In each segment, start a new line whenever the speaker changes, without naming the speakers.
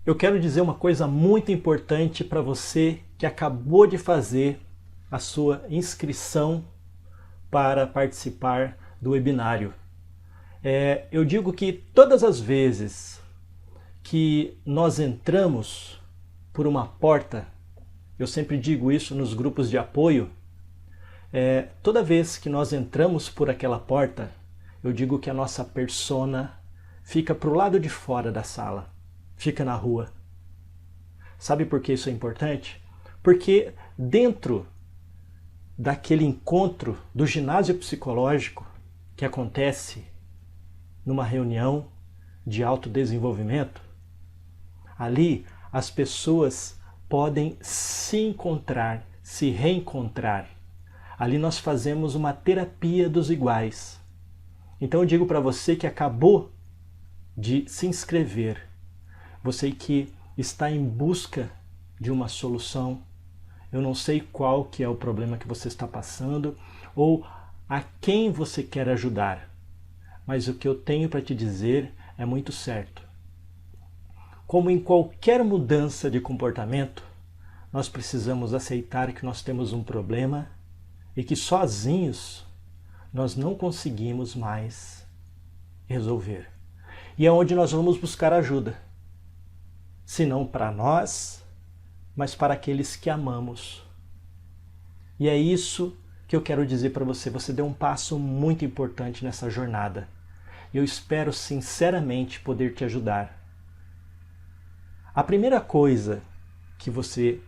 Eu quero dizer uma coisa muito importante para você que acabou de fazer a sua inscrição para participar do webinário. Eu digo que todas as vezes que nós entramos por uma porta, eu sempre digo isso nos grupos de apoio, toda vez que nós entramos por aquela porta, eu digo que a nossa persona fica para o lado de fora da sala, fica na rua. Sabe por que isso é importante? Porque dentro daquele encontro do ginásio psicológico que acontece numa reunião de autodesenvolvimento, ali as pessoas podem se encontrar, se reencontrar. Ali nós fazemos uma terapia dos iguais. Então eu digo para você que acabou de se inscrever, você que está em busca de uma solução, eu não sei qual que é o problema que você está passando ou a quem você quer ajudar, mas o que eu tenho para te dizer é muito certo. Como em qualquer mudança de comportamento, nós precisamos aceitar que nós temos um problema e que sozinhos nós não conseguimos mais resolver. E é onde nós vamos buscar ajuda. Se não para nós, mas para aqueles que amamos. E é isso que eu quero dizer para você. Você deu um passo muito importante nessa jornada. Eu espero sinceramente poder te ajudar. A primeira coisa que você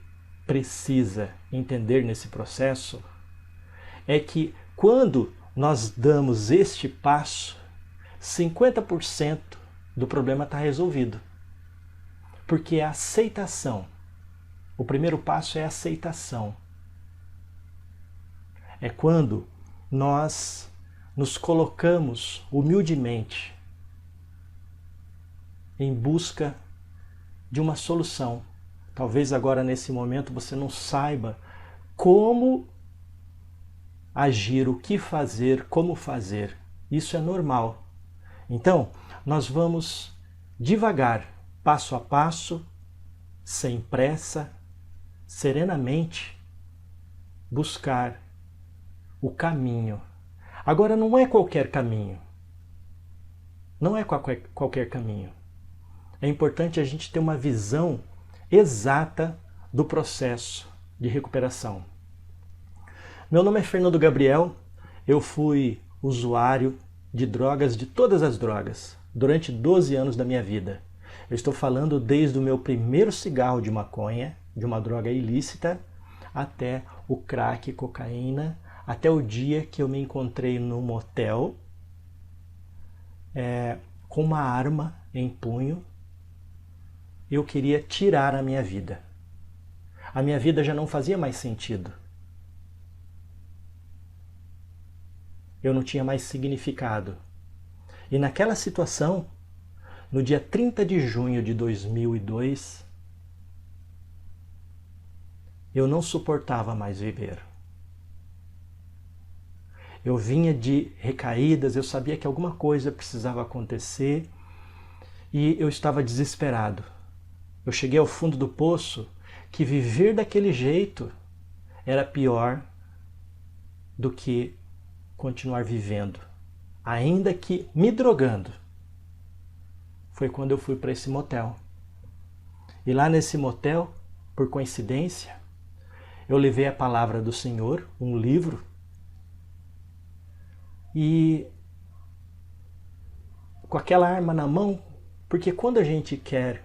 precisa entender nesse processo é que quando nós damos este passo, 50% do problema está resolvido. Porque é a aceitação. O primeiro passo é a aceitação. É quando nós nos colocamos humildemente em busca de uma solução. Talvez agora nesse momento você não saiba como agir, o que fazer, como fazer. Isso é normal. Então, nós vamos devagar, passo a passo, sem pressa, serenamente, buscar o caminho. Agora, não é qualquer caminho. Não é qualquer caminho. É importante a gente ter uma visão exata do processo de recuperação. Meu nome é Fernando Gabriel, eu fui usuário de drogas, de todas as drogas, durante 12 anos da minha vida. Eu estou falando desde o meu primeiro cigarro de maconha, de uma droga ilícita, até o crack, cocaína, até o dia que eu me encontrei num motel com uma arma em punho. Eu queria tirar a minha vida. A minha vida já não fazia mais sentido. Eu não tinha mais significado. E naquela situação, no dia 30 de junho de 2002, eu não suportava mais viver. Eu vinha de recaídas, eu sabia que alguma coisa precisava acontecer e eu estava desesperado. Eu cheguei ao fundo do poço que viver daquele jeito era pior do que continuar vivendo, ainda que me drogando. Foi quando eu fui para esse motel. E lá nesse motel, por coincidência, eu levei a palavra do Senhor, um livro, e com aquela arma na mão, porque quando a gente quer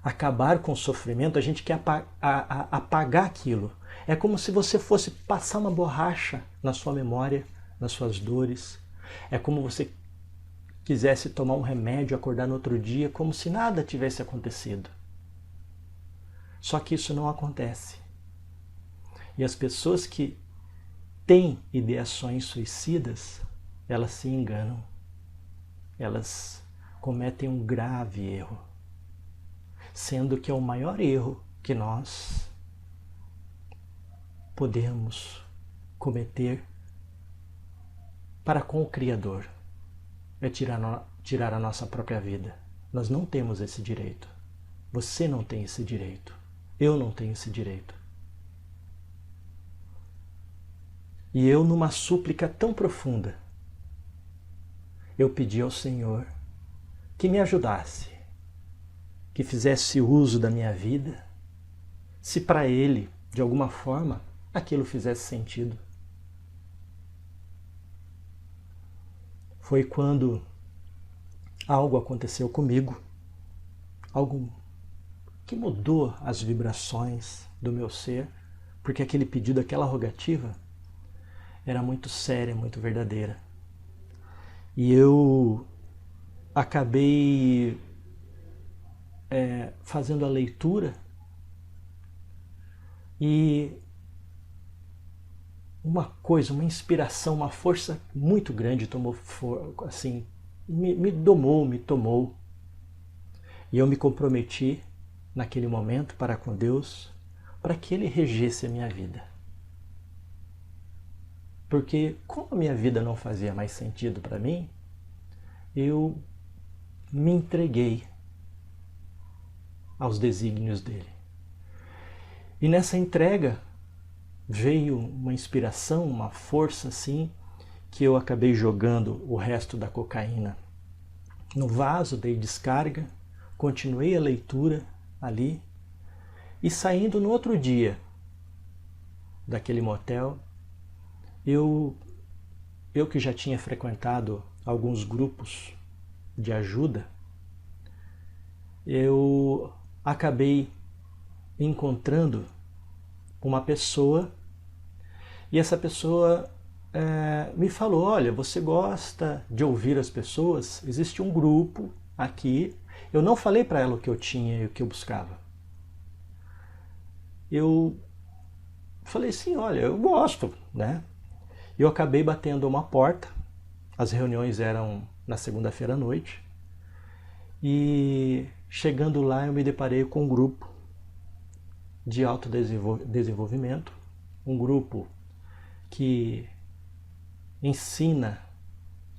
acabar com o sofrimento, a gente quer apagar aquilo. É como se você fosse passar uma borracha na sua memória, nas suas dores. É como você quisesse tomar um remédio, acordar no outro dia, como se nada tivesse acontecido. Só que isso não acontece. E as pessoas que têm ideações suicidas, elas se enganam. Elas cometem um grave erro. Sendo que é o maior erro que nós podemos cometer para com o Criador é tirar a nossa própria vida. Nós não temos esse direito. Você não tem esse direito. Eu não tenho esse direito. E eu, numa súplica tão profunda, eu pedi ao Senhor que me ajudasse, que fizesse uso da minha vida, se para Ele, de alguma forma, aquilo fizesse sentido. Foi quando algo aconteceu comigo, algo que mudou as vibrações do meu ser, porque aquele pedido, aquela rogativa, era muito séria, muito verdadeira. E eu acabei fazendo a leitura e uma coisa, uma inspiração, uma força muito grande tomou, assim, me domou, me tomou. E eu me comprometi naquele momento para com Deus, para que Ele regesse a minha vida. Porque como a minha vida não fazia mais sentido para mim, eu me entreguei aos desígnios dele. E nessa entrega veio uma inspiração, uma força assim, que eu acabei jogando o resto da cocaína no vaso, dei descarga, continuei a leitura ali e saindo no outro dia daquele motel, eu que já tinha frequentado alguns grupos de ajuda, eu acabei encontrando uma pessoa e essa pessoa me falou, olha, você gosta de ouvir as pessoas? Existe um grupo aqui. Eu não falei para ela o que eu tinha e o que eu buscava. Eu falei assim, olha, eu gosto, né? Eu acabei batendo uma porta, as reuniões eram na segunda-feira à noite, e chegando lá eu me deparei com um grupo de autodesenvolvimento, um grupo que ensina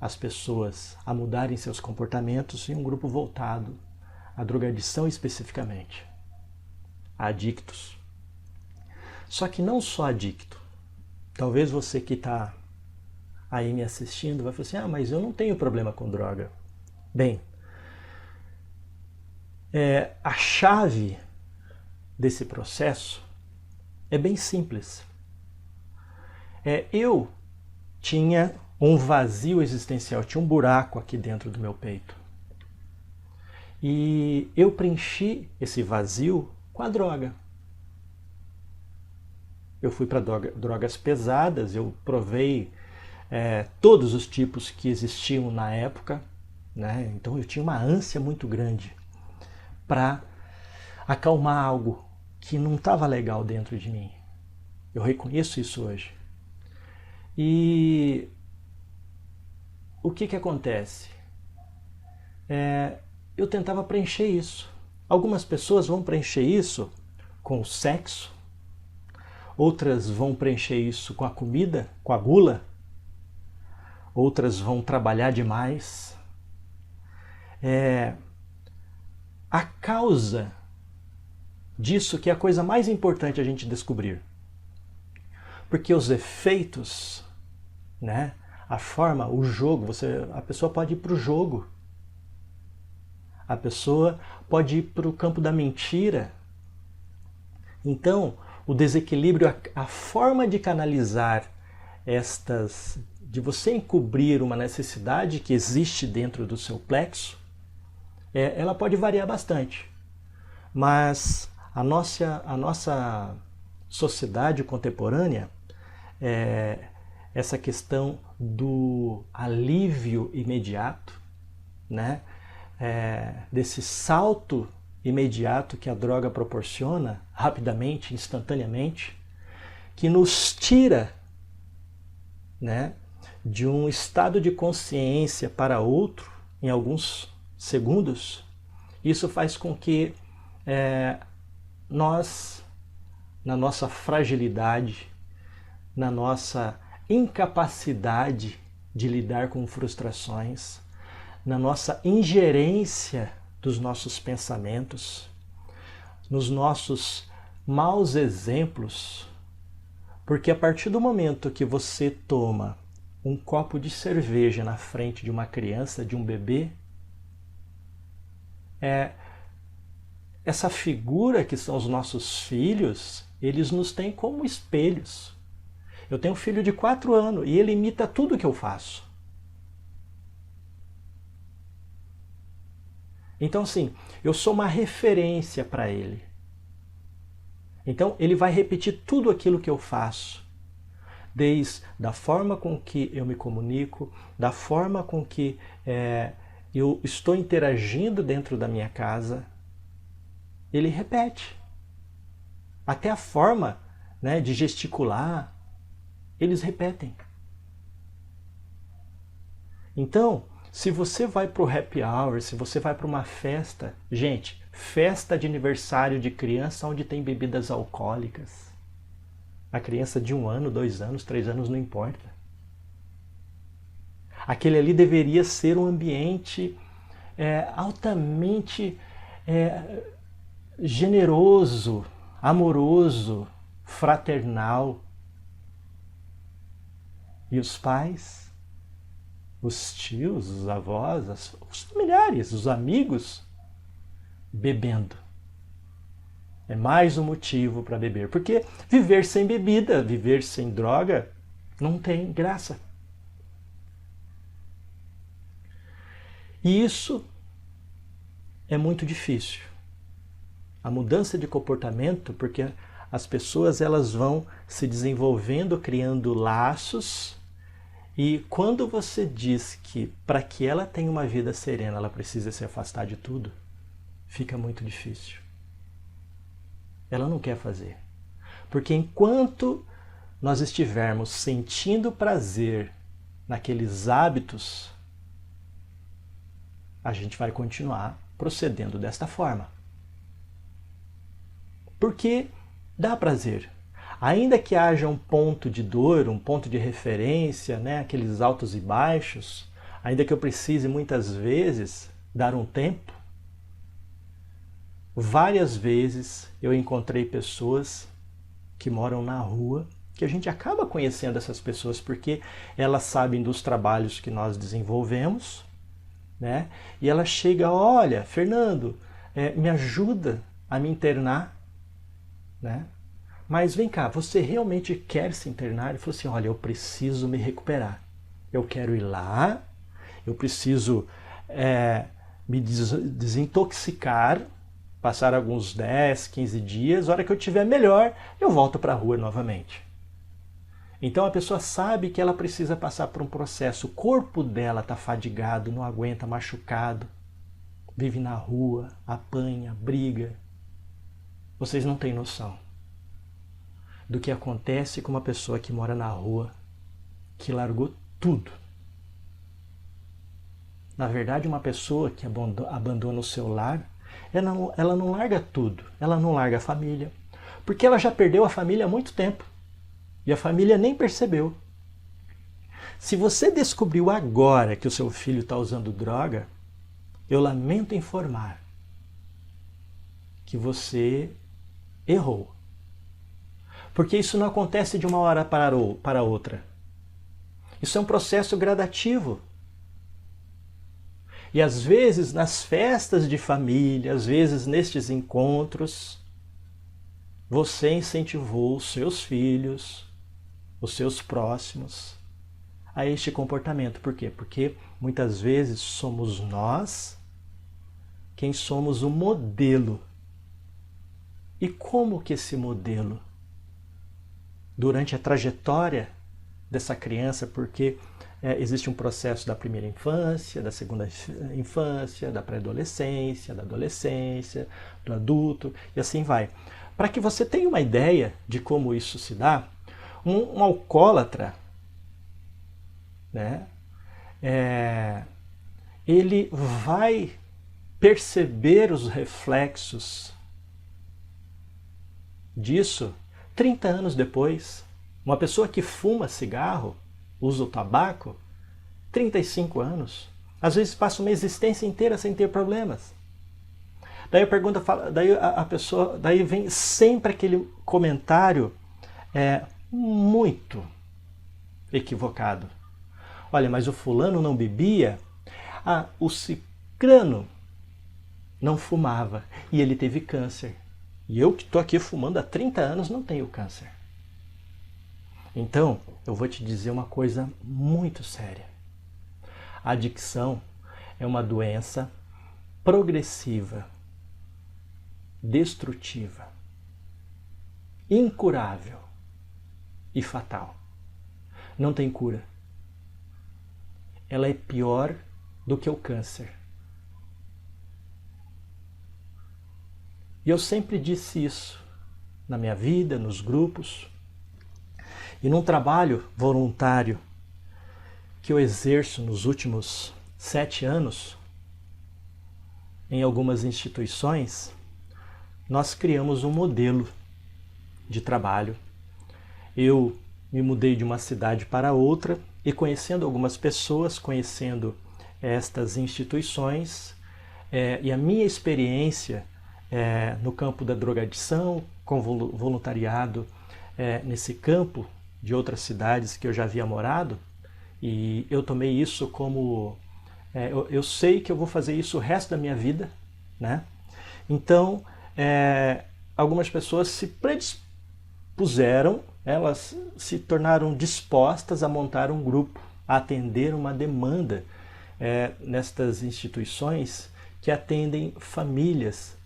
as pessoas a mudarem seus comportamentos e um grupo voltado à drogadição especificamente, a adictos. Só que não só adicto. Talvez você que está aí me assistindo vai falar assim, mas eu não tenho problema com droga. Bem, a chave desse processo é bem simples. Eu tinha um vazio existencial, tinha um buraco aqui dentro do meu peito. E eu preenchi esse vazio com a droga. Eu fui para drogas pesadas, eu provei todos os tipos que existiam na época, né? Então eu tinha uma ânsia muito grande para acalmar algo que não estava legal dentro de mim. Eu reconheço isso hoje. E o que acontece? Eu tentava preencher isso. Algumas pessoas vão preencher isso com o sexo, outras vão preencher isso com a comida, com a gula, outras vão trabalhar demais. A causa disso que é a coisa mais importante a gente descobrir. Porque os efeitos, né, a forma, o jogo, a pessoa pode ir para o jogo. A pessoa pode ir para o campo da mentira. Então, o desequilíbrio, a forma de canalizar de você encobrir uma necessidade que existe dentro do seu plexo, ela pode variar bastante. Mas a nossa sociedade contemporânea, essa questão do alívio imediato, né? Desse salto imediato que a droga proporciona, rapidamente, instantaneamente, que nos tira, né, de um estado de consciência para outro, em alguns segundos. Isso faz com que nós, na nossa fragilidade, na nossa incapacidade de lidar com frustrações, na nossa ingerência dos nossos pensamentos, nos nossos maus exemplos, porque a partir do momento que você toma um copo de cerveja na frente de uma criança, de um bebê, essa figura que são os nossos filhos, eles nos têm como espelhos. Eu tenho um filho de 4 anos e ele imita tudo que eu faço. Então, assim, eu sou uma referência para ele. Então, ele vai repetir tudo aquilo que eu faço. Desde da forma com que eu me comunico, da forma com que eu estou interagindo dentro da minha casa, ele repete. Até a forma, né, de gesticular, eles repetem. Então, se você vai para o happy hour, se você vai para uma festa, gente, festa de aniversário de criança onde tem bebidas alcoólicas. A criança de 1 ano, 2 anos, 3 anos, não importa. Aquele ali deveria ser um ambiente altamente generoso, amoroso, fraternal. E os pais, os tios, os avós, os familiares, os amigos, bebendo. É mais um motivo para beber. Porque viver sem bebida, viver sem droga, não tem graça. E isso é muito difícil. A mudança de comportamento, porque as pessoas elas vão se desenvolvendo, criando laços, e quando você diz que para que ela tenha uma vida serena, ela precisa se afastar de tudo, fica muito difícil. Ela não quer fazer. Porque enquanto nós estivermos sentindo prazer naqueles hábitos, a gente vai continuar procedendo desta forma. Porque dá prazer. Ainda que haja um ponto de dor, um ponto de referência, né, aqueles altos e baixos, ainda que eu precise muitas vezes dar um tempo, várias vezes eu encontrei pessoas que moram na rua, que a gente acaba conhecendo essas pessoas porque elas sabem dos trabalhos que nós desenvolvemos, né? E ela chega, olha, Fernando, me ajuda a me internar, né? Mas vem cá, você realmente quer se internar? Ele falou assim, olha, eu preciso me recuperar. Eu quero ir lá, eu preciso me desintoxicar, passar alguns 10, 15 dias, a hora que eu estiver melhor, eu volto para a rua novamente. Então a pessoa sabe que ela precisa passar por um processo, o corpo dela está fadigado, não aguenta, machucado, vive na rua, apanha, briga. Vocês não têm noção do que acontece com uma pessoa que mora na rua, que largou tudo. Na verdade, uma pessoa que abandona o seu lar, ela não larga tudo, ela não larga a família, porque ela já perdeu a família há muito tempo e a família nem percebeu. Se você descobriu agora que o seu filho está usando droga, eu lamento informar que você errou. Porque isso não acontece de uma hora para outra. Isso é um processo gradativo. E às vezes nas festas de família, às vezes nestes encontros, você incentivou os seus filhos, os seus próximos, a este comportamento. Por quê? Porque muitas vezes somos nós quem somos o modelo. E como que esse modelo, durante a trajetória dessa criança, porque existe um processo da primeira infância, da segunda infância, da pré-adolescência, da adolescência, do adulto, e assim vai. Para que você tenha uma ideia de como isso se dá, um alcoólatra, né, ele vai perceber os reflexos disso 30 anos depois. Uma pessoa que fuma cigarro, usa o tabaco, 35 anos, às vezes passa uma existência inteira sem ter problemas. Daí a pergunta fala, daí a pessoa, daí vem sempre aquele comentário muito equivocado. Olha, mas o fulano não bebia, o cicrano não fumava e ele teve câncer. E eu que estou aqui fumando há 30 anos não tenho câncer. Então, eu vou te dizer uma coisa muito séria. A adicção é uma doença progressiva, destrutiva, incurável e fatal. Não tem cura. Ela é pior do que o câncer. E eu sempre disse isso na minha vida, nos grupos, e num trabalho voluntário que eu exerço nos últimos 7 anos, em algumas instituições, nós criamos um modelo de trabalho. Eu me mudei de uma cidade para outra e conhecendo algumas pessoas, conhecendo estas instituições, e a minha experiência no campo da drogadição, com voluntariado nesse campo de outras cidades que eu já havia morado, e eu tomei isso como... eu sei que eu vou fazer isso o resto da minha vida, né? Então, algumas pessoas se predispuseram, elas se tornaram dispostas a montar um grupo, a atender uma demanda nestas instituições que atendem famílias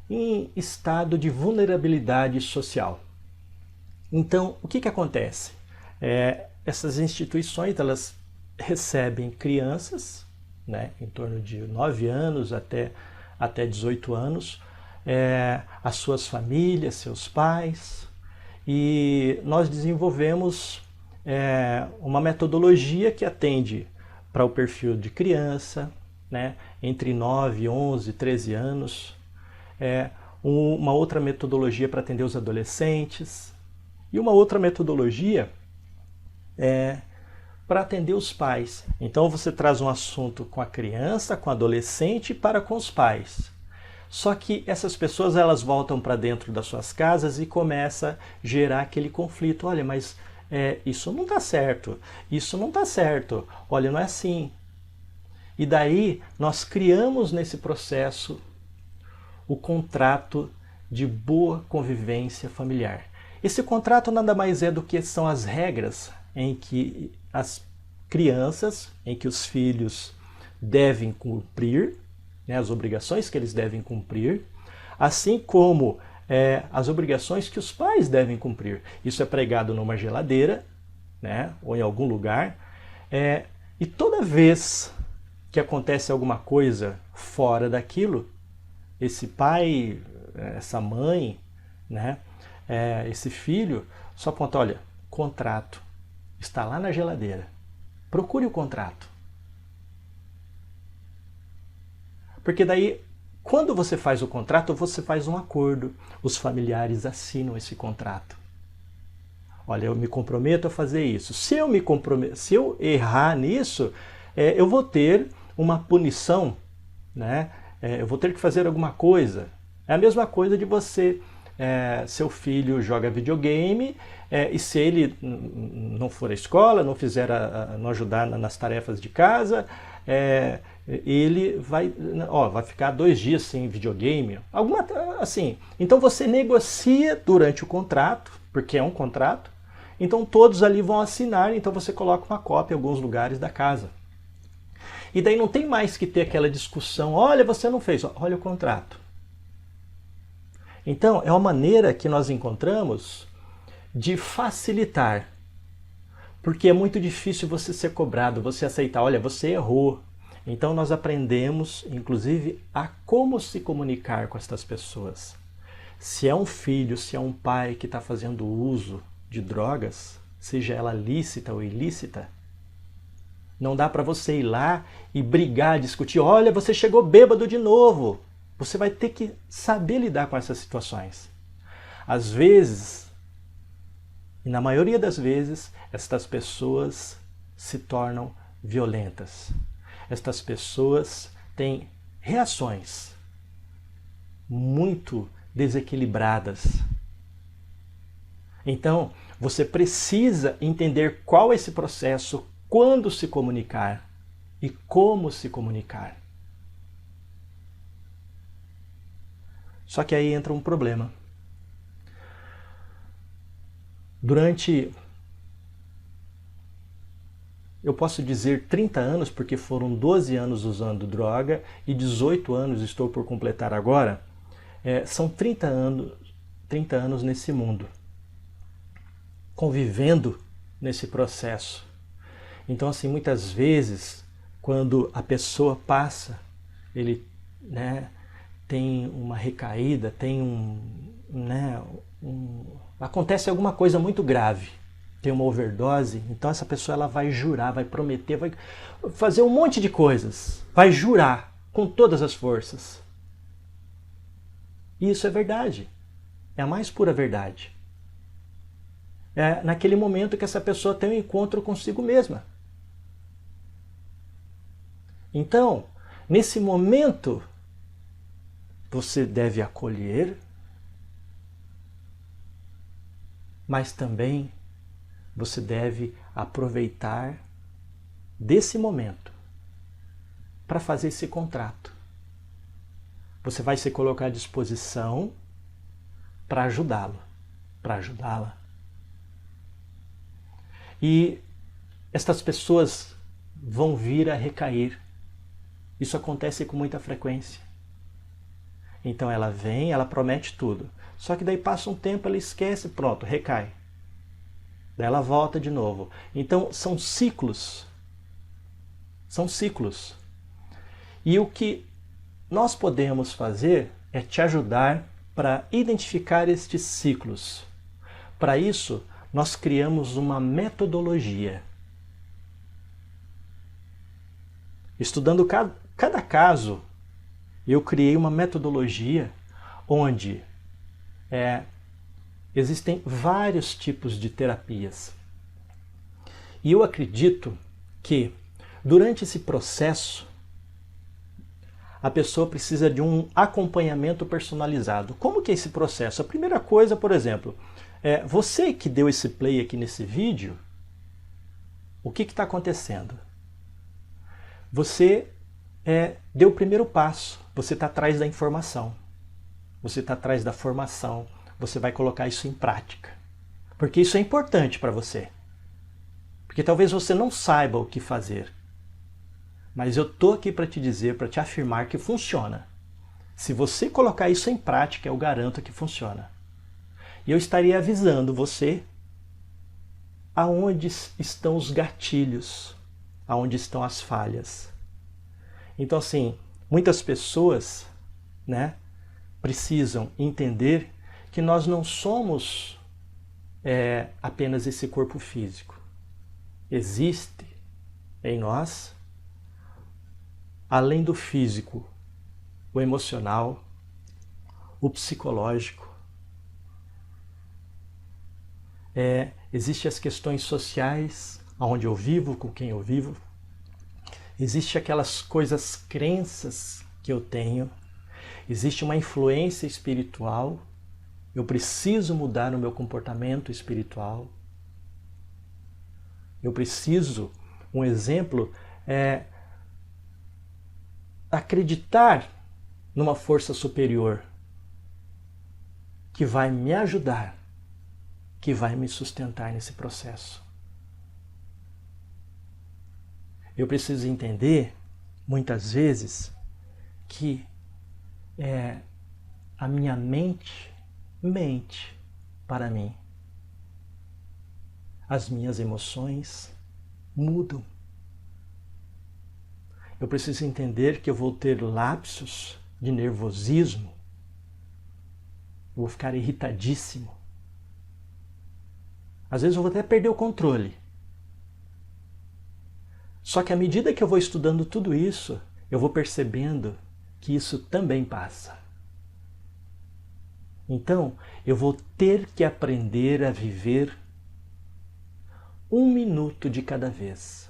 em estado de vulnerabilidade social. Então, o que acontece? Essas instituições, elas recebem crianças, né, em torno de 9 anos até 18 anos, as suas famílias, seus pais, e nós desenvolvemos uma metodologia que atende para o perfil de criança, né, entre 9, 11, 13 anos, uma outra metodologia para atender os adolescentes, e uma outra metodologia para atender os pais. Então você traz um assunto com a criança, com o adolescente e para com os pais. Só que essas pessoas, elas voltam para dentro das suas casas e começa a gerar aquele conflito. Olha, mas isso não está certo, isso não está certo, olha, não é assim. E daí nós criamos nesse processo o contrato de boa convivência familiar. Esse contrato nada mais é do que são as regras em que as crianças, em que os filhos devem cumprir, né, as obrigações que eles devem cumprir, assim como as obrigações que os pais devem cumprir. Isso é pregado numa geladeira, né, ou em algum lugar, e toda vez que acontece alguma coisa fora daquilo, esse pai, essa mãe, né, esse filho, só aponta, olha, contrato, está lá na geladeira, procure o contrato. Porque daí, quando você faz o contrato, você faz um acordo, os familiares assinam esse contrato. Olha, eu me comprometo a fazer isso. Se eu errar nisso, eu vou ter uma punição, né? Eu vou ter que fazer alguma coisa. É a mesma coisa de você, seu filho joga videogame, e se ele não for à escola, não não ajudar nas tarefas de casa, ele vai ficar 2 dias sem videogame, assim. Então você negocia durante o contrato, porque é um contrato, então todos ali vão assinar, então você coloca uma cópia em alguns lugares da casa. E daí não tem mais que ter aquela discussão, olha, você não fez, olha o contrato. Então, é uma maneira que nós encontramos de facilitar. Porque é muito difícil você ser cobrado, você aceitar, olha, você errou. Então nós aprendemos, inclusive, a como se comunicar com estas pessoas. Se é um filho, se é um pai que está fazendo uso de drogas, seja ela lícita ou ilícita, não dá para você ir lá e brigar, discutir, olha, você chegou bêbado de novo. Você vai ter que saber lidar com essas situações. Às vezes, e na maioria das vezes, estas pessoas se tornam violentas. Estas pessoas têm reações muito desequilibradas. Então, você precisa entender qual é esse processo, quando se comunicar e como se comunicar. Só que aí entra um problema. Eu posso dizer 30 anos, porque foram 12 anos usando droga e 18 anos estou por completar agora, são 30 anos nesse mundo, convivendo nesse processo. Então, assim, muitas vezes, quando a pessoa passa, ele, né, tem uma recaída, acontece alguma coisa muito grave, tem uma overdose, então essa pessoa ela vai jurar, vai prometer, vai fazer um monte de coisas, vai jurar com todas as forças. E isso é verdade, é a mais pura verdade. É naquele momento que essa pessoa tem um encontro consigo mesma. Então, nesse momento, você deve acolher, mas também você deve aproveitar desse momento para fazer esse contrato. Você vai se colocar à disposição para ajudá-lo, para ajudá-la. E estas pessoas vão vir a recair. Isso acontece com muita frequência. Então ela vem, ela promete tudo. Só que daí passa um tempo, ela esquece, pronto, recai. Daí ela volta de novo. Então são ciclos. São ciclos. E o que nós podemos fazer é te ajudar para identificar estes ciclos. Para isso, nós criamos uma metodologia. Estudando cada caso, eu criei uma metodologia onde existem vários tipos de terapias. E eu acredito que, durante esse processo, a pessoa precisa de um acompanhamento personalizado. Como que é esse processo? A primeira coisa, por exemplo, você que deu esse play aqui nesse vídeo, o que está acontecendo? Você deu o primeiro passo, você está atrás da informação, você está atrás da formação, você vai colocar isso em prática. Porque isso é importante para você. Porque talvez você não saiba o que fazer. Mas eu estou aqui para te dizer, para te afirmar que funciona. Se você colocar isso em prática, eu garanto que funciona. E eu estaria avisando você aonde estão os gatilhos, aonde estão as falhas. Então, assim, muitas pessoas, né, precisam entender que nós não somos apenas esse corpo físico. Existe em nós, além do físico, o emocional, o psicológico. Existem as questões sociais, onde eu vivo, com quem eu vivo. Existem aquelas coisas, crenças que eu tenho. Existe uma influência espiritual. Eu preciso mudar o meu comportamento espiritual. Eu preciso, um exemplo, acreditar numa força superior que vai me ajudar, que vai me sustentar nesse processo. Eu preciso entender, muitas vezes, que a minha mente mente para mim. As minhas emoções mudam. Eu preciso entender que eu vou ter lapsos de nervosismo. Eu vou ficar irritadíssimo. Às vezes eu vou até perder o controle. Só que à medida que eu vou estudando tudo isso, eu vou percebendo que isso também passa. Então, eu vou ter que aprender a viver 1 minuto de cada vez.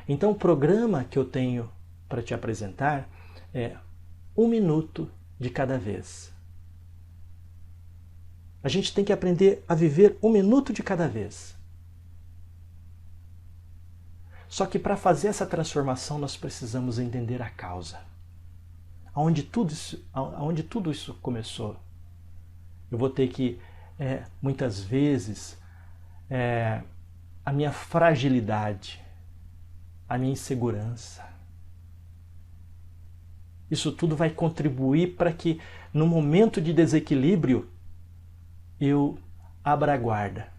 Então, o programa que eu tenho para te apresentar é 1 minuto de cada vez. A gente tem que aprender a viver 1 minuto de cada vez. Só que para fazer essa transformação nós precisamos entender a causa. Aonde tudo isso começou. Eu vou ter que, muitas vezes, a minha fragilidade, a minha insegurança. Isso tudo vai contribuir para que, no momento de desequilíbrio, eu abra a guarda.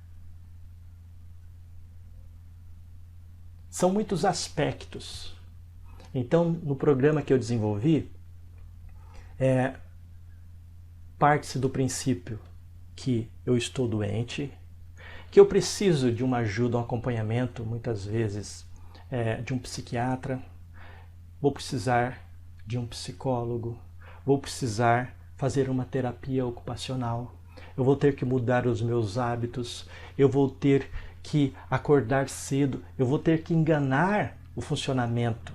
São muitos aspectos. Então, no programa que eu desenvolvi, parte-se do princípio que eu estou doente, que eu preciso de uma ajuda, um acompanhamento, muitas vezes, de um psiquiatra, vou precisar de um psicólogo, vou precisar fazer uma terapia ocupacional, eu vou ter que mudar os meus hábitos, eu vou ter que acordar cedo, eu vou ter que enganar o funcionamento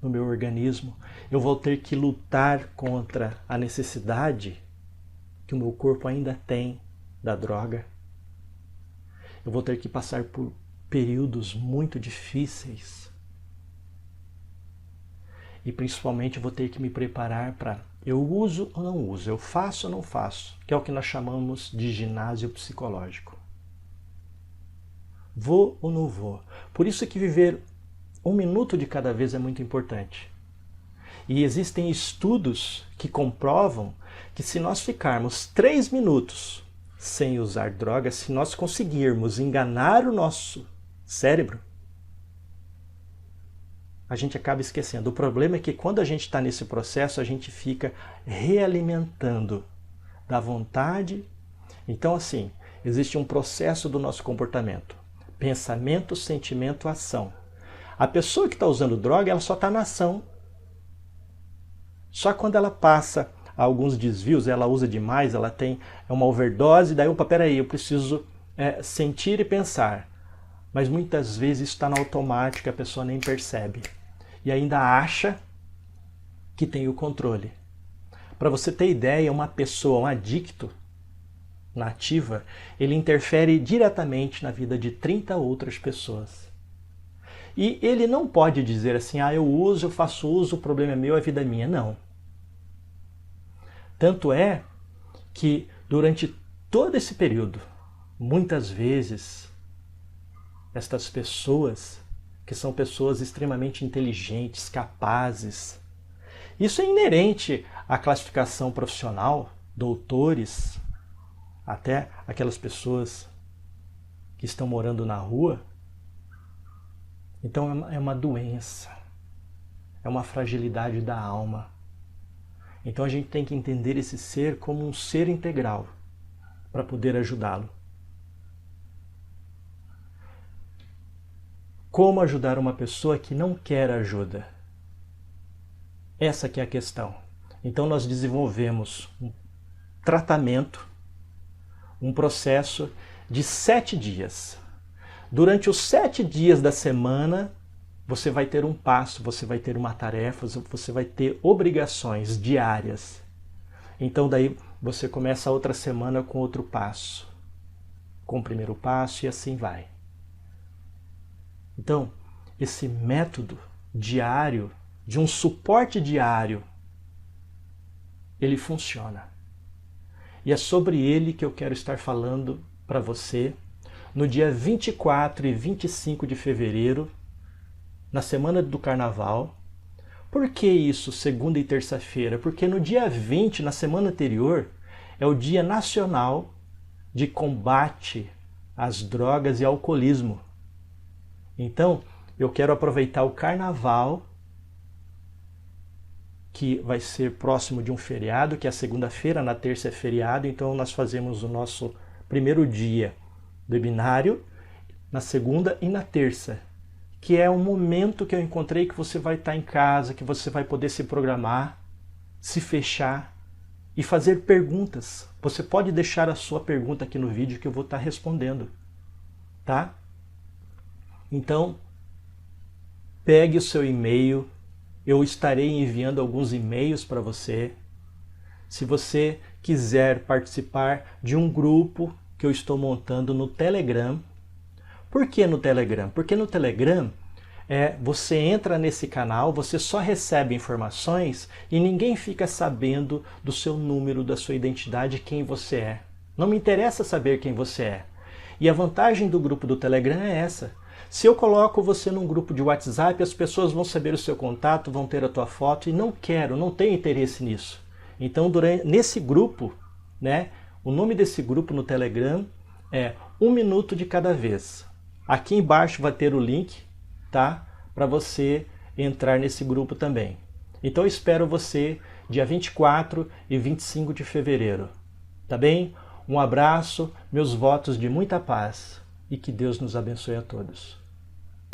do meu organismo, eu vou ter que lutar contra a necessidade que o meu corpo ainda tem da droga. Eu vou ter que passar por períodos muito difíceis. E principalmente eu vou ter que me preparar para eu uso ou não uso, eu faço ou não faço, que é o que nós chamamos de ginásio psicológico. Vou ou não vou? Por isso que viver 1 minuto de cada vez é muito importante. E existem estudos que comprovam que se nós ficarmos 3 minutos sem usar drogas, se nós conseguirmos enganar o nosso cérebro, a gente acaba esquecendo. O problema é que quando a gente está nesse processo, a gente fica realimentando da vontade. Então, assim, existe um processo do nosso comportamento. Pensamento, sentimento, ação. A pessoa que está usando droga, ela só está na ação. Só quando ela passa alguns desvios, ela usa demais, ela tem uma overdose, daí, opa, peraí, eu preciso sentir e pensar. Mas muitas vezes isso está no automático, a pessoa nem percebe. E ainda acha que tem o controle. Para você ter ideia, uma pessoa, um adicto na ativa, ele interfere diretamente na vida de 30 outras pessoas. E ele não pode dizer assim, eu uso, eu faço uso, o problema é meu, a vida é minha. Não. Tanto é que durante todo esse período, muitas vezes, estas pessoas, que são pessoas extremamente inteligentes, capazes, isso é inerente à classificação profissional, doutores, até aquelas pessoas que estão morando na rua. Então é uma doença, é uma fragilidade da alma. Então a gente tem que entender esse ser como um ser integral para poder ajudá-lo. Como ajudar uma pessoa que não quer ajuda? Essa que é a questão. Então nós desenvolvemos um tratamento, um processo de 7 dias. Durante os 7 dias da semana, você vai ter um passo, você vai ter uma tarefa, você vai ter obrigações diárias. Então daí você começa a outra semana com outro passo, com o primeiro passo e assim vai. Então, esse método diário, de um suporte diário, ele funciona. E é sobre ele que eu quero estar falando para você no dia 24 e 25 de fevereiro, na semana do Carnaval. Por que isso, segunda e terça-feira? Porque no dia 20, na semana anterior, é o Dia Nacional de Combate às Drogas e Alcoolismo. Então, eu quero aproveitar o Carnaval, que vai ser próximo de um feriado, que é a segunda-feira, na terça é feriado, então nós fazemos o nosso primeiro dia do webinário, na segunda e na terça, que é um momento que eu encontrei que você vai estar em casa, que você vai poder se programar, se fechar e fazer perguntas. Você pode deixar a sua pergunta aqui no vídeo que eu vou estar respondendo, tá? Então, pegue o seu e-mail, eu estarei enviando alguns e-mails para você. se você quiser participar de um grupo que eu estou montando no Telegram. Por que no Telegram? Porque no Telegram você entra nesse canal, você só recebe informações e ninguém fica sabendo do seu número, da sua identidade, quem você é. Não me interessa saber quem você é. E a vantagem do grupo do Telegram é essa. Se eu coloco você num grupo de WhatsApp, as pessoas vão saber o seu contato, vão ter a tua foto e não tenho interesse nisso. Então, nesse grupo, né, o nome desse grupo no Telegram é 1 minuto de cada vez. Aqui embaixo vai ter o link, tá? Para você entrar nesse grupo também. Então eu espero você dia 24 e 25 de fevereiro. Tá bem? Um abraço, meus votos de muita paz e que Deus nos abençoe a todos.